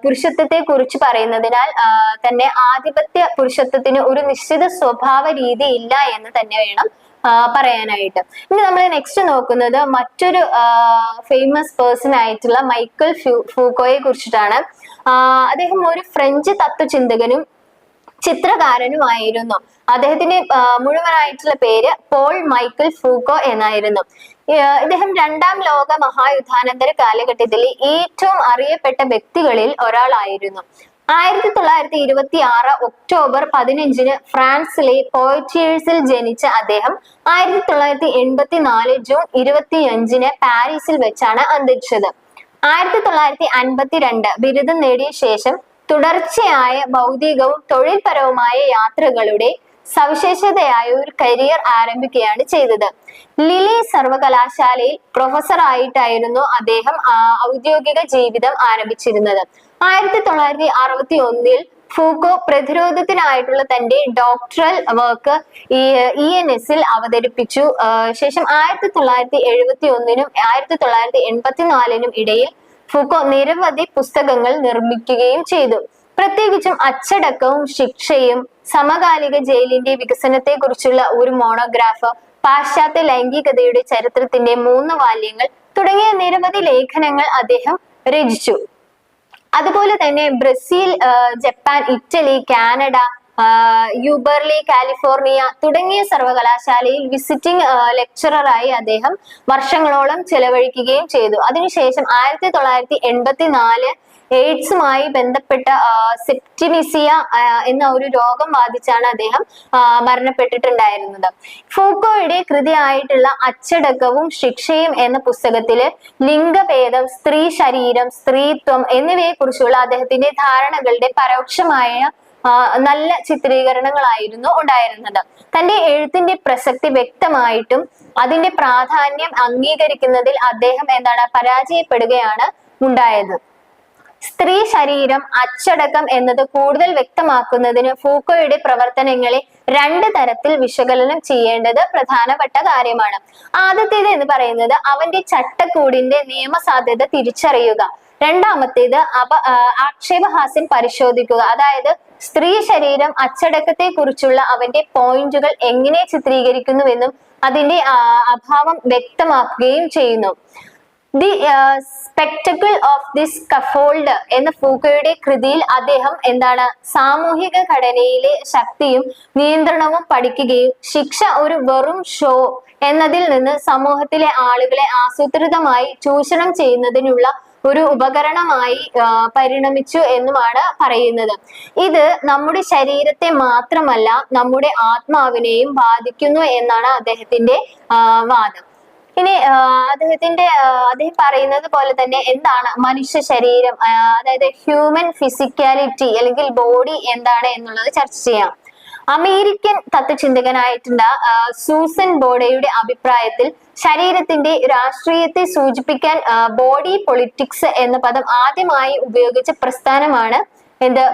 പുരുഷത്വത്തെ കുറിച്ച് പറയുന്നതിനാൽ തന്നെ ആധിപത്യ പുരുഷത്വത്തിന് ഒരു നിശ്ചിത സ്വഭാവ രീതി ഇല്ല എന്ന് തന്നെ വേണം പറയാനായിട്ട്. ഇനി നമ്മൾ നെക്സ്റ്റ് നോക്കുന്നത് മറ്റൊരു ഫേമസ് പേഴ്സൺ ആയിട്ടുള്ള മൈക്കൽ ഫൂക്കോയെ കുറിച്ചിട്ടാണ്. അദ്ദേഹം ഒരു ഫ്രഞ്ച് തത്വചിന്തകനും ചിത്രകാരനുമായിരുന്നു. അദ്ദേഹത്തിന്റെ മുഴുവനായിട്ടുള്ള പേര് പോൾ മൈക്കൽ ഫൂക്കോ എന്നായിരുന്നു. ഇദ്ദേഹം രണ്ടാം ലോക മഹായുദ്ധാനന്തര കാലഘട്ടത്തിലെ ഏറ്റവും അറിയപ്പെട്ട വ്യക്തികളിൽ ഒരാളായിരുന്നു. 1926 ഒക്ടോബർ 15 ഫ്രാൻസിലെ പോയിറ്റിയേഴ്സിൽ ജനിച്ച അദ്ദേഹം 1984 ജൂൺ 25 പാരീസിൽ വെച്ചാണ് അന്തരിച്ചത്. 1952 ബിരുദം നേടിയ ശേഷം തുടർച്ചയായ ഭൗതികവും തൊഴിൽപരവുമായ യാത്രകളുടെ സവിശേഷതയായ ഒരു കരിയർ ആരംഭിക്കുകയാണ് ചെയ്തത്. ലിലി സർവകലാശാലയിൽ പ്രൊഫസർ ആയിട്ടായിരുന്നു അദ്ദേഹം ഔദ്യോഗിക ജീവിതം ആരംഭിച്ചിരുന്നത്. 1961 ഫൂക്കോ പ്രതിരോധത്തിനായിട്ടുള്ള തന്റെ ഡോക്ടറൽ വർക്ക് ENSൽ അവതരിപ്പിച്ചു. ശേഷം 1971 1984 ഇടയിൽ ഫൂക്കോ നിരവധി പുസ്തകങ്ങൾ നിർമ്മിക്കുകയും ചെയ്തു. പ്രത്യേകിച്ചും അച്ചടക്കവും ശിക്ഷയും സമകാലിക ജയിലിന്റെ വികസനത്തെ കുറിച്ചുള്ള ഒരു മോണോഗ്രാഫ്, പാശ്ചാത്യ ലൈംഗികതയുടെ ചരിത്രത്തിന്റെ 3 വാല്യങ്ങൾ തുടങ്ങിയ നിരവധി ലേഖനങ്ങൾ അദ്ദേഹം രചിച്ചു. അതുപോലെ തന്നെ ബ്രസീൽ, ജപ്പാൻ, ഇറ്റലി, കാനഡ, യൂബർലി, കാലിഫോർണിയ തുടങ്ങിയ സർവകലാശാലയിൽ വിസിറ്റിംഗ് ലെക്ചററായി അദ്ദേഹം വർഷങ്ങളോളം ചെലവഴിക്കുകയും ചെയ്തു. അതിനുശേഷം 1984 എയ്ഡ്സുമായി ബന്ധപ്പെട്ട സെപ്റ്റിമിസിയ എന്ന ഒരു രോഗം ബാധിച്ചാണ് അദ്ദേഹം മരണപ്പെട്ടിട്ടുണ്ടായിരുന്നത്. ഫൂക്കോയുടെ കൃതിയായിട്ടുള്ള അച്ചടക്കവും ശിക്ഷയും എന്ന പുസ്തകത്തില് ലിംഗഭേദം, സ്ത്രീ ശരീരം, സ്ത്രീത്വം എന്നിവയെ കുറിച്ചുള്ള അദ്ദേഹത്തിന്റെ ധാരണകളുടെ പരോക്ഷമായ നല്ല ചിത്രീകരണങ്ങളായിരുന്നു ഉണ്ടായിരുന്നത്. തന്റെ എഴുത്തിന്റെ പ്രസക്തി വ്യക്തമായിട്ടും അതിന്റെ പ്രാധാന്യം അംഗീകരിക്കുന്നതിൽ അദ്ദേഹം പരാജയപ്പെടുകയാണ് ഉണ്ടായത്. സ്ത്രീ ശരീരം, അച്ചടക്കം എന്നത് കൂടുതൽ വ്യക്തമാക്കുന്നതിന് ഫൂക്കോയുടെ പ്രവർത്തനങ്ങളെ 2 തരത്തിൽ വിശകലനം ചെയ്യേണ്ടത് പ്രധാനപ്പെട്ട കാര്യമാണ്. ആദ്യത്തേത് എന്ന് പറയുന്നത് അവന്റെ ചട്ടക്കൂടിന്റെ നിയമസാധ്യത തിരിച്ചറിയുക. രണ്ടാമത്തേത് ആക്ഷേപഹാസ്യം പരിശോധിക്കുക. അതായത് സ്ത്രീ ശരീരം, അച്ചടക്കത്തെ കുറിച്ചുള്ള അവന്റെ പോയിന്റുകൾ എങ്ങനെ ചിത്രീകരിക്കുന്നുവെന്നും അതിന്റെ അഭാവം വ്യക്തമാക്കുകയും ചെയ്യുന്നു. The spectacle of the scaffold എന്ന ഫൂക്കോയുടെ കൃതിയിൽ അദ്ദേഹം സാമൂഹിക ഘടനയിലെ ശക്തിയും നിയന്ത്രണവും പഠിക്കുകയും ശിക്ഷ ഒരു വെറും ഷോ എന്നതിൽ നിന്ന് സമൂഹത്തിലെ ആളുകളെ ആസൂത്രിതമായി ചൂഷണം ചെയ്യുന്നതിനുള്ള ഒരു ഉപകരണമായി പരിണമിച്ചു എന്നുമാണ് പറയുന്നത്. ഇത് നമ്മുടെ ശരീരത്തെ മാത്രമല്ല നമ്മുടെ ആത്മാവിനെയും ബാധിക്കുന്നു എന്നാണ് അദ്ദേഹത്തിന്റെ വാദം. ഇനി അദ്ദേഹം പറയുന്നത് പോലെ തന്നെ എന്താണ് മനുഷ്യ ശരീരം, അതായത് ഹ്യൂമൻ ഫിസിക്കാലിറ്റി അല്ലെങ്കിൽ ബോഡി എന്താണ് എന്നുള്ളത് ചർച്ച ചെയ്യാം. അമേരിക്കൻ തത്വചിന്തകനായിട്ടുള്ള സൂസൻ ബോഡയുടെ അഭിപ്രായത്തിൽ ശരീരത്തിന്റെ രാഷ്ട്രീയത്തെ സൂചിപ്പിക്കാൻ ബോഡി പൊളിറ്റിക്സ് എന്ന പദം ആദ്യമായി ഉപയോഗിച്ച പ്രസ്ഥാനമാണ്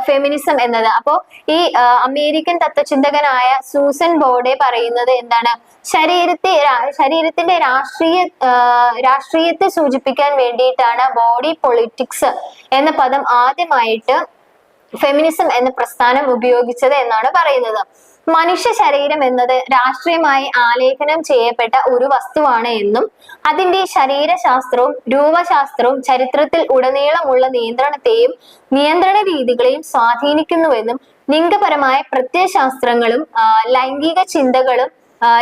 ഫെമിനിസം എന്നത്. അപ്പോ ഈ അമേരിക്കൻ തത്വചിന്തകനായ സൂസൻ ബോഡെ പറയുന്നത് ശരീരത്തിന്റെ രാഷ്ട്രീയത്തെ സൂചിപ്പിക്കാൻ വേണ്ടിയിട്ടാണ് ബോഡി പൊളിറ്റിക്സ് എന്ന പദം ആദ്യമായിട്ട് ഫെമിനിസം എന്ന പ്രസ്ഥാനം ഉപയോഗിച്ചത് എന്നാണ് പറയുന്നത്. മനുഷ്യ ശരീരം എന്നത് രാഷ്ട്രീയമായി ആലേഖനം ചെയ്യപ്പെട്ട ഒരു വസ്തുവാണ് എന്നും അതിന്റെ ശരീരശാസ്ത്രവും രൂപശാസ്ത്രവും ചരിത്രത്തിൽ ഉടനീളമുള്ള നിയന്ത്രണത്തെയും നിയന്ത്രണ രീതികളെയും സ്വാധീനിക്കുന്നുവെന്നും ലിംഗപരമായ പ്രത്യയശാസ്ത്രങ്ങളും ലൈംഗിക ചിന്തകളും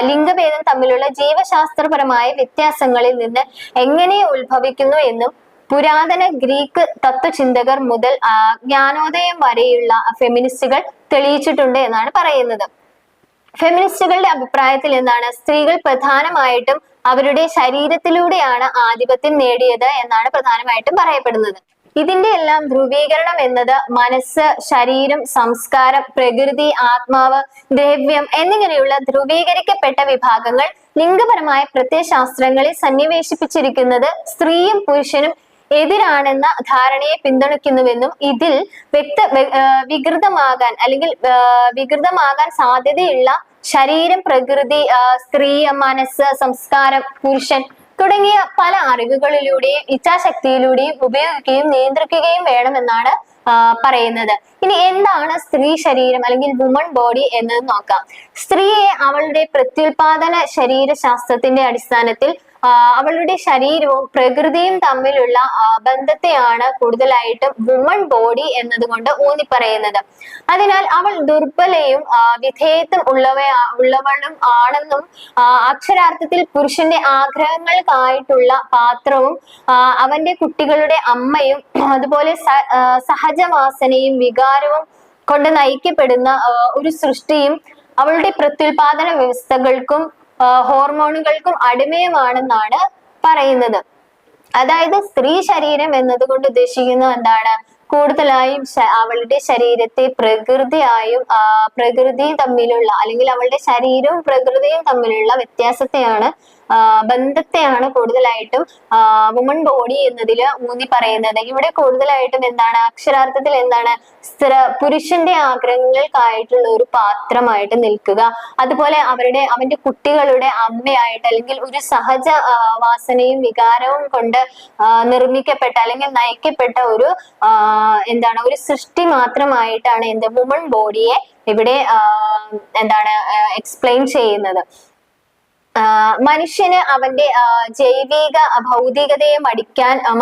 ലിംഗഭേദം തമ്മിലുള്ള ജീവശാസ്ത്രപരമായ വ്യത്യാസങ്ങളിൽ നിന്ന് എങ്ങനെ ഉത്ഭവിക്കുന്നു എന്നും പുരാതന ഗ്രീക്ക് തത്വചിന്തകർ മുതൽ ജ്ഞാനോദയം വരെയുള്ള ഫെമിനിസ്റ്റുകൾ തെളിയിച്ചിട്ടുണ്ട് എന്നാണ് പറയുന്നത്. ഫെമിനിസ്റ്റുകളുടെ അഭിപ്രായത്തിൽ സ്ത്രീകൾ പ്രധാനമായിട്ടും അവരുടെ ശരീരത്തിലൂടെയാണ് ആധിപത്യം നേടിയത് എന്നാണ് പ്രധാനമായിട്ടും പറയപ്പെടുന്നത്. ഇതിന്റെ എല്ലാം ധ്രുവീകരണം എന്നത് മനസ്സ്, ശരീരം, സംസ്കാരം, പ്രകൃതി, ആത്മാവ്, ദ്രവ്യം എന്നിങ്ങനെയുള്ള ധ്രുവീകരിക്കപ്പെട്ട വിഭാഗങ്ങൾ ലിംഗപരമായ പ്രത്യയശാസ്ത്രങ്ങളിൽ സന്നിവേശിപ്പിച്ചിരിക്കുന്നത് സ്ത്രീയും പുരുഷനും എതിരാണെന്ന ധാരണയെ പിന്തുണയ്ക്കുന്നുവെന്നും ഇതിൽ വികൃതമാകാൻ അല്ലെങ്കിൽ വികൃതമാകാൻ സാധ്യതയുള്ള ശരീരം, പ്രകൃതി, സ്ത്രീ, മനസ്സ്, സംസ്കാരം, പുരുഷൻ തുടങ്ങിയ പല അറിവുകളിലൂടെയും ഇച്ഛാശക്തിയിലൂടെയും ഉപയോഗിക്കുകയും നിയന്ത്രിക്കുകയും വേണമെന്നാണ് പറയുന്നത്. ഇനി എന്താണ് സ്ത്രീ ശരീരം അല്ലെങ്കിൽ വുമൺ ബോഡി എന്നത് നോക്കാം. സ്ത്രീയെ അവളുടെ പ്രത്യുൽപാദന ശരീരശാസ്ത്രത്തിന്റെ അടിസ്ഥാനത്തിൽ അവളുടെ ശരീരവും പ്രകൃതിയും തമ്മിലുള്ള ബന്ധത്തെയാണ് കൂടുതലായിട്ടും വുമൺ ബോഡി എന്നതുകൊണ്ട് ഊന്നി പറയുന്നത്. അതിനാൽ അവൾ ദുർബലയും വിധേയത്വം ഉള്ളവളും ആണെന്നും അക്ഷരാർത്ഥത്തിൽ പുരുഷന്റെ ആഗ്രഹങ്ങൾക്കായിട്ടുള്ള പാത്രവും അവന്റെ കുട്ടികളുടെ അമ്മയും അതുപോലെ സഹജവാസനയും വികാരവും കൊണ്ട് നയിക്കപ്പെടുന്ന ഒരു സൃഷ്ടിയും അവളുടെ പ്രത്യുൽപാദന വ്യവസ്ഥകൾക്കും ഹോർമോണുകൾക്കും അടിമയുമാണെന്നാണ് പറയുന്നത്. അതായത് സ്ത്രീ ശരീരം എന്നതുകൊണ്ട് ഉദ്ദേശിക്കുന്നത് എന്താണ്? കൂടുതലായും അവളുടെ ശരീരത്തെ പ്രകൃതിയും തമ്മിലുള്ള അല്ലെങ്കിൽ അവളുടെ ശരീരവും പ്രകൃതിയും തമ്മിലുള്ള വ്യത്യാസത്തെയാണ് ബന്ധത്തെയാണ് കൂടുതലായിട്ടും വുമൺ ബോഡി എന്നതിൽ ഊന്നി പറയുന്നത്. ഇവിടെ കൂടുതലായിട്ടും എന്താണ് അക്ഷരാർത്ഥത്തിൽ എന്താണ് പുരുഷന്റെ ആഗ്രഹങ്ങൾക്കായിട്ടുള്ള ഒരു പാത്രമായിട്ട് നിൽക്കുക, അതുപോലെ അവന്റെ കുട്ടികളുടെ അമ്മയായിട്ട് അല്ലെങ്കിൽ ഒരു സഹജ വാസനയും വികാരവും കൊണ്ട് നിർമ്മിക്കപ്പെട്ട അല്ലെങ്കിൽ നയിക്കപ്പെട്ട ഒരു ഒരു സൃഷ്ടി മാത്രമായിട്ടാണ് വുമൺ ബോഡിയെ ഇവിടെ എക്സ്പ്ലെയിൻ ചെയ്യുന്നത്. മനുഷ്യന് അവന്റെ ജൈവിക ഭൗതികതയെ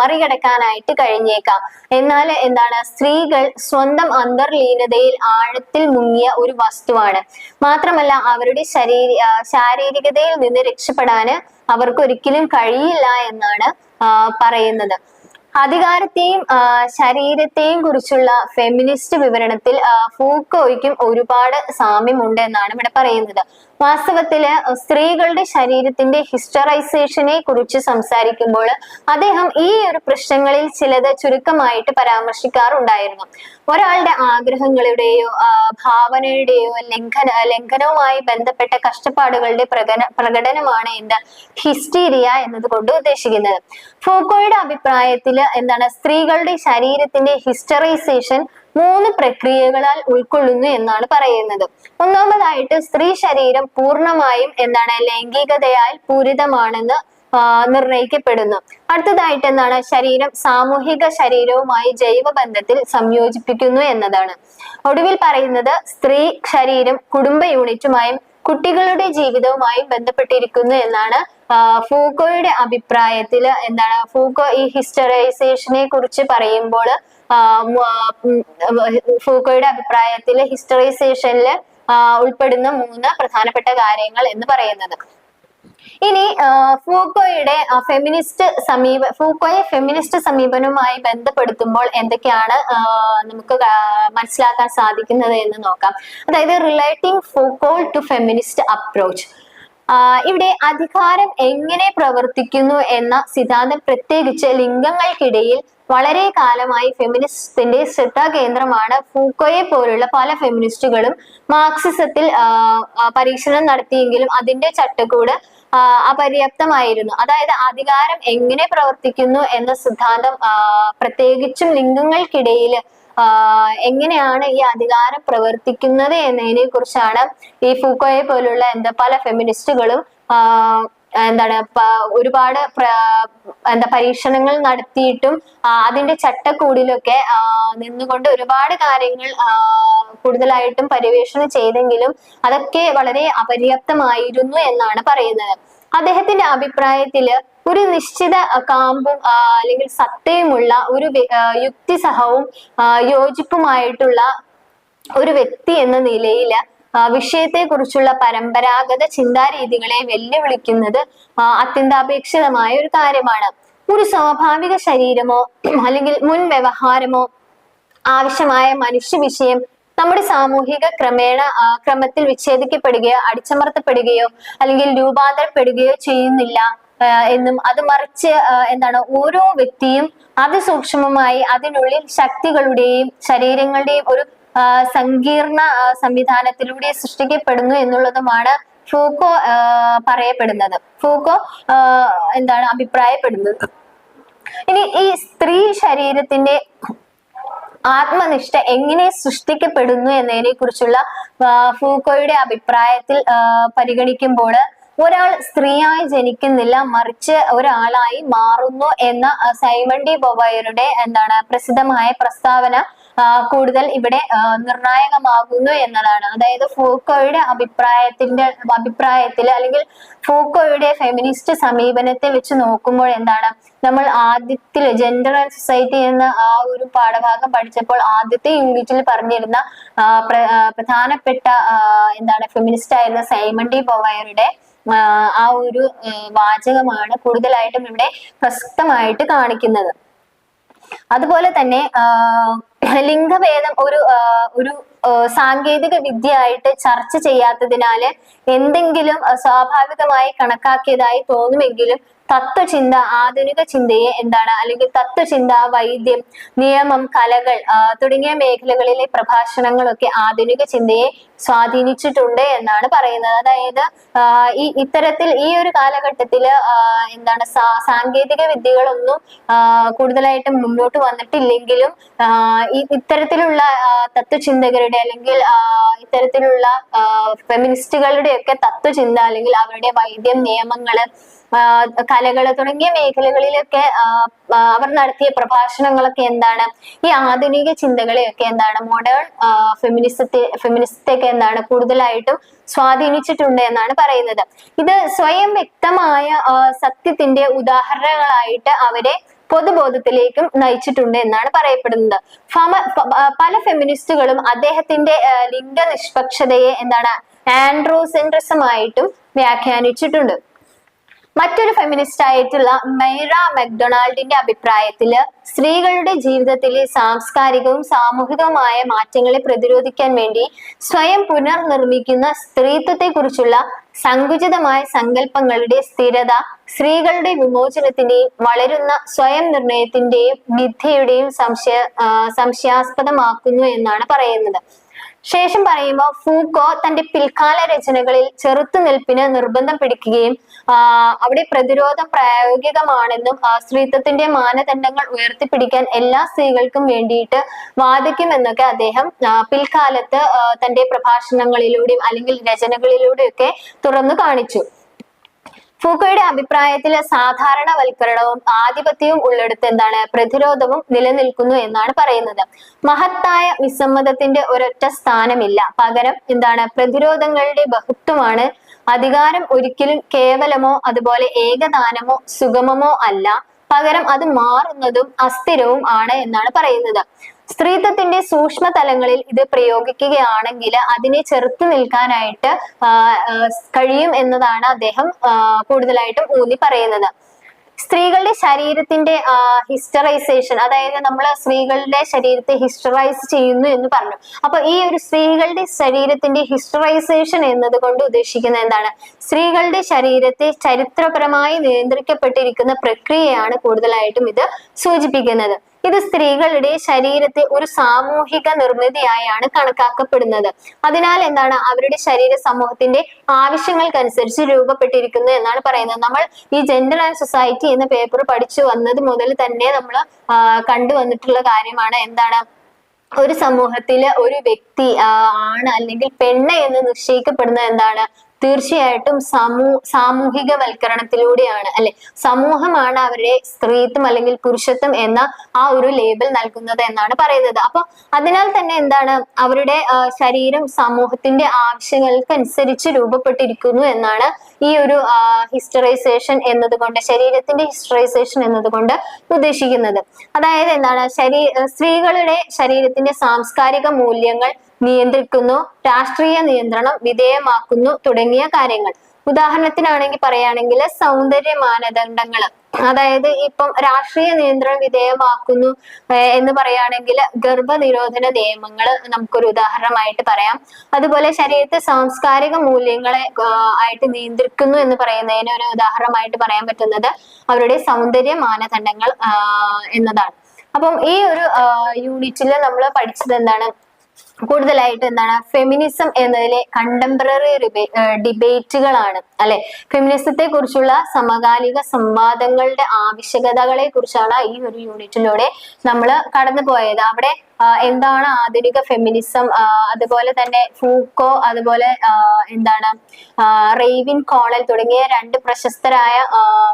മറികടക്കാനായിട്ട് കഴിഞ്ഞേക്കാം. എന്നാൽ സ്ത്രീകൾ സ്വന്തം അന്തർലീനതയിൽ ആഴത്തിൽ മുങ്ങിയ ഒരു വസ്തുവാണ്. മാത്രമല്ല അവരുടെ ശാരീരികതയിൽ നിന്ന് രക്ഷപ്പെടാന് അവർക്കൊരിക്കലും കഴിയില്ല എന്നാണ് പറയുന്നത്. അധികാരത്തെയും ശരീരത്തെയും കുറിച്ചുള്ള ഫെമിനിസ്റ്റ് വിവരണത്തിൽ ഫൂക്കോയ്ക്കും ഒരുപാട് സാമ്യമുണ്ട് എന്നാണ് ഇവിടെ പറയുന്നത്. വാസ്തവത്തില് സ്ത്രീകളുടെ ശരീരത്തിന്റെ ഹിസ്റ്ററൈസേഷനെ കുറിച്ച് സംസാരിക്കുമ്പോൾ അദ്ദേഹം ഈ ഒരു പ്രശ്നങ്ങളിൽ ചിലത് ചുരുക്കമായിട്ട് പരാമർശിക്കാറുണ്ടായിരുന്നു. ഒരാളുടെ ആഗ്രഹങ്ങളുടെയോ ഭാവനയുടെയോ ലംഘനവുമായി ബന്ധപ്പെട്ട കഷ്ടപ്പാടുകളുടെ പ്രകടനമാണ് ഹിസ്റ്റീരിയ എന്നതുകൊണ്ട് ഉദ്ദേശിക്കുന്നത്. ഫൂക്കോയുടെ അഭിപ്രായത്തില് സ്ത്രീകളുടെ ശരീരത്തിന്റെ ഹിസ്റ്ററൈസേഷൻ 3 പ്രക്രിയകളാൽ ഉൾക്കൊള്ളുന്നു എന്നാണ് പറയുന്നത്. ഒന്നാമതായിട്ട് സ്ത്രീ ശരീരം പൂർണ്ണമായും ലൈംഗികതയാൽ പൂരിതമാണെന്ന് നിർണയിക്കപ്പെടുന്നു. അടുത്തതായിട്ട് ശരീരം സാമൂഹിക ശരീരവുമായി ജൈവബന്ധത്തിൽ സംയോജിപ്പിക്കുന്നു എന്നതാണ്. ഒടുവിൽ പറയുന്നത് സ്ത്രീ ശരീരം കുടുംബ യൂണിറ്റുമായും കുട്ടികളുടെ ജീവിതവുമായും ബന്ധപ്പെട്ടിരിക്കുന്നു എന്നാണ് ഫൂക്കോയുടെ അഭിപ്രായത്തിൽ. ഫൂക്കോ ഈ ഹിസ്റ്ററൈസേഷനെ കുറിച്ച് പറയുമ്പോൾ ഫൂക്കോയുടെ അഭിപ്രായത്തിൽ ഹിസ്റ്ററൈസേഷനിൽ ഉൾപ്പെടുന്ന 3 പ്രധാനപ്പെട്ട കാര്യങ്ങൾ എന്ന് പറയുന്നത്. ഇനി ഫൂക്കോയെ ഫെമിനിസ്റ്റ് സമീപനവുമായി ബന്ധപ്പെടുത്തുമ്പോൾ എന്തൊക്കെയാണ് നമുക്ക് മനസ്സിലാക്കാൻ സാധിക്കുന്നത് എന്ന് നോക്കാം. അതായത് relating Foucault to feminist approach. ഇവിടെ അധികാരം എങ്ങനെ പ്രവർത്തിക്കുന്നു എന്ന സിദ്ധാന്തം പ്രത്യേകിച്ച് ലിംഗങ്ങൾക്കിടയിൽ വളരെ കാലമായി ഫെമിനിസത്തിന്റെ ശ്രദ്ധാകേന്ദ്രമാണ്. ഫൂക്കോയെ പോലുള്ള പല ഫെമിനിസ്റ്റുകളും മാർക്സിസത്തിൽ പരീക്ഷണം നടത്തിയെങ്കിലും അതിന്റെ ചട്ടക്കൂട് അപര്യാപ്തമായിരുന്നു. അതായത് അധികാരം എങ്ങനെ പ്രവർത്തിക്കുന്നു എന്ന സിദ്ധാന്തം പ്രത്യേകിച്ചും ലിംഗങ്ങൾക്കിടയിൽ എങ്ങനെയാണ് ഈ അധികാരം പ്രവർത്തിക്കുന്നത് എന്നതിനെ കുറിച്ചാണ് ഈ ഫൂക്കോയെ പോലുള്ള പല ഫെമിനിസ്റ്റുകളും ഒരുപാട് പരീക്ഷണങ്ങൾ നടത്തിയിട്ടും അതിന്റെ ചട്ടക്കൂടിലൊക്കെ നിന്നുകൊണ്ട് ഒരുപാട് കാര്യങ്ങൾ കൂടുതലായിട്ടും പര്യവേഷണം ചെയ്തെങ്കിലും അതൊക്കെ വളരെ അപര്യാപ്തമായിരുന്നു എന്നാണ് പറയുന്നത്. അദ്ദേഹത്തിന്റെ അഭിപ്രായത്തില് ഒരു നിശ്ചിത കാമ്പും അല്ലെങ്കിൽ സത്തയുമുള്ള ഒരു യുക്തിസഹവും യോജിപ്പുമായിട്ടുള്ള ഒരു വ്യക്തി എന്ന നിലയില് വിഷയത്തെ കുറിച്ചുള്ള പരമ്പരാഗത ചിന്താരീതികളെ വെല്ലുവിളിക്കുന്നത് അത്യന്താപേക്ഷിതമായ ഒരു കാര്യമാണ്. ഒരു സ്വാഭാവിക ശരീരമോ അല്ലെങ്കിൽ മുൻ വ്യവഹാരമോ ആവശ്യമായ മനുഷ്യ വിഷയം നമ്മുടെ സാമൂഹിക ക്രമത്തിൽ വിച്ഛേദിക്കപ്പെടുകയോ അടിച്ചമർത്തപ്പെടുകയോ അല്ലെങ്കിൽ രൂപാന്തരപ്പെടുകയോ ചെയ്യുന്നില്ല എന്നും അത് മറിച്ച് എന്താണ് ഓരോ വ്യക്തിയും അതിസൂക്ഷ്മമായി അതിനുള്ളിൽ ശക്തികളുടെയും ശരീരങ്ങളുടെയും ഒരു സങ്കീർണ സംവിധാനത്തിലൂടെ സൃഷ്ടിക്കപ്പെടുന്നു എന്നുള്ളതുമാണ് ഫൂക്കോ എന്താണ് അഭിപ്രായപ്പെടുന്നത്. ഇനി ഈ സ്ത്രീ ശരീരത്തിന്റെ ആത്മനിഷ്ഠ എങ്ങനെ സൃഷ്ടിക്കപ്പെടുന്നു എന്നതിനെ കുറിച്ചുള്ള ഫൂക്കോയുടെ അഭിപ്രായത്തിൽ പരിഗണിക്കുമ്പോൾ ഒരാൾ സ്ത്രീയായി ജനിക്കുന്നില്ല, മറിച്ച് ഒരാളായി മാറുന്നു എന്ന സൈമൺ ഡി ബൊവൈറുടെ പ്രസിദ്ധമായ പ്രസ്താവന കൂടുതൽ ഇവിടെ നിർണായകമാകുന്നു എന്നതാണ്. അതായത് ഫൂക്കോയുടെ അഭിപ്രായത്തിൽ അല്ലെങ്കിൽ ഫൂക്കോയുടെ ഫെമിനിസ്റ്റ് സമീപനത്തെ വെച്ച് നോക്കുമ്പോൾ നമ്മൾ ആദ്യത്തിൽ ജെൻഡർ ആൻഡ് സൊസൈറ്റി എന്ന ആ ഒരു പാഠഭാഗം പഠിച്ചപ്പോൾ ആദ്യത്തെ യൂണിറ്റിൽ പറഞ്ഞിരുന്ന പ്രധാനപ്പെട്ട ഫെമിനിസ്റ്റ് ആയിരുന്ന സൈമൺ ഡി ബൊവൈറുടെ ആ ഒരു വാചകമാണ് കൂടുതലായിട്ടും ഇവിടെ പ്രസക്തമായിട്ട് കാണിക്കുന്നത്. അതുപോലെ തന്നെ ലിംഗഭേദം ഒരു സാങ്കേതിക വിദ്യയായിട്ട് ചർച്ച ചെയ്യാത്തതിനാല് എന്തെങ്കിലും സ്വാഭാവികമായി കണക്കാക്കിയതായി തോന്നുമെങ്കിലും തത്വചിന്ത ആധുനിക ചിന്തയെ അല്ലെങ്കിൽ തത്വചിന്ത, വൈദ്യം, നിയമം, കലകൾ തുടങ്ങിയ മേഖലകളിലെ പ്രഭാഷണങ്ങളൊക്കെ ആധുനിക ചിന്തയെ സ്വാധീനിച്ചിട്ടുണ്ട് എന്നാണ് പറയുന്നത്. അതായത് ഇത്തരത്തിൽ ഈ ഒരു കാലഘട്ടത്തില് സാങ്കേതിക വിദ്യകളൊന്നും കൂടുതലായിട്ടും മുന്നോട്ട് വന്നിട്ടില്ലെങ്കിലും ഇത്തരത്തിലുള്ള തത്വചിന്തകരുടെ അല്ലെങ്കിൽ ഇത്തരത്തിലുള്ള ഫെമിനിസ്റ്റുകളുടെ ഒക്കെ തത്വചിന്ത അല്ലെങ്കിൽ അവരുടെ വൈദ്യം, നിയമങ്ങള്, കലകള് തുടങ്ങിയ മേഖലകളിലൊക്കെ അവർ നടത്തിയ പ്രഭാഷണങ്ങളൊക്കെ ഈ ആധുനിക ചിന്തകളെയൊക്കെ മോഡേൺ ഫെമിനിസ്റ്റൊക്കെ കൂടുതലായിട്ടും സ്വാധീനിച്ചിട്ടുണ്ട് എന്നാണ് പറയുന്നത്. ഇത് സ്വയം വ്യക്തമായ സത്യത്തിന്റെ ഉദാഹരണങ്ങളായിട്ട് അവരെ പൊതുബോധത്തിലേക്കും നയിച്ചിട്ടുണ്ട് എന്നാണ് പറയപ്പെടുന്നത്. പല ഫെമിനിസ്റ്റുകളും അദ്ദേഹത്തിന്റെ ലിംഗനിഷ്പക്ഷതയെ ആൻഡ്രോസെൻട്രിസമായിട്ടും വ്യാഖ്യാനിച്ചിട്ടുണ്ട്. മറ്റൊരു ഫെമിനിസ്റ്റ് ആയിട്ടുള്ള മൈറ മക്ഡൊണാൾഡിന്റെ അഭിപ്രായത്തില് സ്ത്രീകളുടെ ജീവിതത്തിലെ സാംസ്കാരികവും സാമൂഹികവുമായ മാറ്റങ്ങളെ പ്രതിരോധിക്കാൻ വേണ്ടി സ്വയം പുനർനിർമ്മിക്കുന്ന സ്ത്രീത്വത്തെ കുറിച്ചുള്ള സങ്കുചിതമായ സങ്കല്പങ്ങളുടെ സ്ഥിരത സ്ത്രീകളുടെ വിമോചനത്തിന്റെയും വളരുന്ന സ്വയം നിർണയത്തിന്റെയും മിഥ്യയുടെയും സംശയാസ്പദമാക്കുന്നു എന്നാണ് പറയുന്നത്. ശേഷം പറയുമ്പോൾ ഫൂക്കോ തന്റെ പിൽക്കാല രചനകളിൽ ചെറുത്തുനിൽപ്പിന് നിർബന്ധം പിടിക്കുകയും അവിടെ പ്രതിരോധം പ്രായോഗികമാണെന്നും സ്ത്രീത്വത്തിന്റെ മാനദണ്ഡങ്ങൾ ഉയർത്തിപ്പിടിക്കാൻ എല്ലാ സ്ത്രീകൾക്കും വേണ്ടിയിട്ട് വാദിക്കുമെന്നൊക്കെ അദ്ദേഹം പിൽക്കാലത്ത് തന്റെ പ്രഭാഷണങ്ങളിലൂടെയും അല്ലെങ്കിൽ രചനകളിലൂടെയൊക്കെ തുറന്നു കാണിച്ചു. ഫൂക്കോയുടെ അഭിപ്രായത്തിൽ സാധാരണവൽക്കരണവും ആധിപത്യവും ഉള്ളിടത്ത് പ്രതിരോധവും നിലനിൽക്കുന്നു എന്നാണ് പറയുന്നത്. മഹത്തായ വിസമ്മതത്തിന്റെ ഒരൊറ്റ സ്ഥാനമില്ല, പകരം പ്രതിരോധങ്ങളുടെ ബഹുത്വമാണ്. അധികാരം ഒരിക്കലും കേവലമോ അതുപോലെ ഏകദാനമോ സുഗമമോ അല്ല, പകരം അത് മാറുന്നതും അസ്ഥിരവും ആണ് എന്നാണ് പറയുന്നത്. സ്ത്രീത്വത്തിന്റെ സൂക്ഷ്മ തലങ്ങളിൽ ഇത് പ്രയോഗിക്കുകയാണെങ്കിൽ അതിനെ ചെറുത്തു നിൽക്കാനായിട്ട് കഴിയും എന്നതാണ് അദ്ദേഹം കൂടുതലായിട്ടും ഊന്നി പറയുന്നത്. സ്ത്രീകളുടെ ശരീരത്തിന്റെ ഹിസ്റ്ററൈസേഷൻ, അതായത് നമ്മൾ സ്ത്രീകളുടെ ശരീരത്തെ ഹിസ്റ്ററൈസ് ചെയ്യുന്നു എന്ന് പറഞ്ഞു. അപ്പൊ ഈ ഒരു സ്ത്രീകളുടെ ശരീരത്തിന്റെ ഹിസ്റ്ററൈസേഷൻ എന്നത് കൊണ്ട് ഉദ്ദേശിക്കുന്നത് സ്ത്രീകളുടെ ശരീരത്തെ ചരിത്രപരമായി നിയന്ത്രിക്കപ്പെട്ടിരിക്കുന്ന പ്രക്രിയയാണ് കൂടുതലായിട്ടും ഇത് സൂചിപ്പിക്കുന്നത്. ഇത് സ്ത്രീകളുടെ ശരീരത്തെ ഒരു സാമൂഹിക നിർമ്മിതിയായാണ് കണക്കാക്കപ്പെടുന്നത്. അതിനാൽ അവരുടെ ശരീര സമൂഹത്തിന്റെ ആവശ്യങ്ങൾക്കനുസരിച്ച് രൂപപ്പെട്ടിരിക്കുന്നു എന്നാണ് പറയുന്നത്. നമ്മൾ ഈ ജെൻഡർ ആൻഡ് സൊസൈറ്റി എന്ന പേപ്പർ പഠിച്ചു വന്നത് മുതൽ തന്നെ നമ്മൾ കണ്ടുവന്നിട്ടുള്ള കാര്യമാണ്. ഒരു സമൂഹത്തില് ഒരു വ്യക്തി ആണ് അല്ലെങ്കിൽ പെണ്ണ് എന്ന് നിശ്ചയിക്കപ്പെടുന്നത് തീർച്ചയായിട്ടും സാമൂഹികവൽക്കരണത്തിലൂടെയാണ്, അല്ലെ? സമൂഹമാണ് അവരുടെ സ്ത്രീത്വം അല്ലെങ്കിൽ പുരുഷത്വം എന്ന ആ ഒരു ലേബൽ നൽകുന്നത് എന്നാണ് പറയുന്നത്. അപ്പൊ അതിനാൽ തന്നെ അവരുടെ ശരീരം സമൂഹത്തിന്റെ ആവശ്യങ്ങൾക്കനുസരിച്ച് രൂപപ്പെട്ടിരിക്കുന്നു എന്നാണ് ഈ ഒരു ഹിസ്റ്ററൈസേഷൻ എന്നതുകൊണ്ട്, ശരീരത്തിന്റെ ഹിസ്റ്ററൈസേഷൻ എന്നതുകൊണ്ട് ഉദ്ദേശിക്കുന്നത്. അതായത് സ്ത്രീകളുടെ ശരീരത്തിന്റെ സാംസ്കാരിക മൂല്യങ്ങൾ നിയന്ത്രിക്കുന്നു, രാഷ്ട്രീയ നിയന്ത്രണം വിധേയമാക്കുന്നു തുടങ്ങിയ കാര്യങ്ങൾ. ഉദാഹരണത്തിനാണെങ്കിൽ പറയുകയാണെങ്കിൽ സൗന്ദര്യ മാനദണ്ഡങ്ങൾ അതായത് ഇപ്പം രാഷ്ട്രീയ നിയന്ത്രണ വിധേയമാക്കുന്നു എന്ന് പറയുകയാണെങ്കിൽ ഗർഭനിരോധന നിയമങ്ങൾ നമുക്കൊരു ഉദാഹരണമായിട്ട് പറയാം. അതുപോലെ ശരീരത്തെ സാംസ്കാരിക മൂല്യങ്ങളെ ആയിട്ട് നിയന്ത്രിക്കുന്നു എന്ന് പറയുന്നതിന് ഒരു ഉദാഹരണമായിട്ട് പറയാൻ പറ്റുന്നത് അവരുടെ സൗന്ദര്യ മാനദണ്ഡങ്ങൾ എന്നതാണ്. അപ്പം ഈ ഒരു യൂണിറ്റിൽ നമ്മൾ പഠിച്ചത് എന്താണ്? കൂടുതലായിട്ട് എന്താണ് ഫെമിനിസം എന്നതിലെ കണ്ടംപററി ഡിബേറ്റുകളാണ് അല്ലെ. ഫെമിനിസത്തെ കുറിച്ചുള്ള സമകാലിക സംവാദങ്ങളുടെ ആവശ്യകതകളെ കുറിച്ചാണ് ഈ ഒരു യൂണിറ്റിലൂടെ നമ്മൾ കടന്നു പോയത്. അവിടെ എന്താണ് ആധുനിക ഫെമിനിസം, അതുപോലെ തന്നെ ഫൂക്കോ, അതുപോലെ എന്താണ് റെയ്വിൻ കോണൽ തുടങ്ങിയ രണ്ട് പ്രശസ്തരായ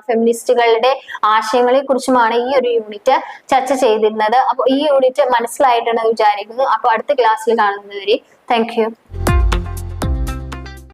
ഫെമിനിസ്റ്റുകളുടെ ആശയങ്ങളെ കുറിച്ചുമാണ് ഈ ഒരു യൂണിറ്റ് ചർച്ച ചെയ്തിരുന്നത്. അപ്പോൾ ഈ യൂണിറ്റ് മനസ്സിലായിട്ടാണ് വിചാരിക്കുന്നു. അപ്പോൾ അടുത്ത ക്ലാസ്സിൽ കാണുന്നതുവരെ താങ്ക് യു.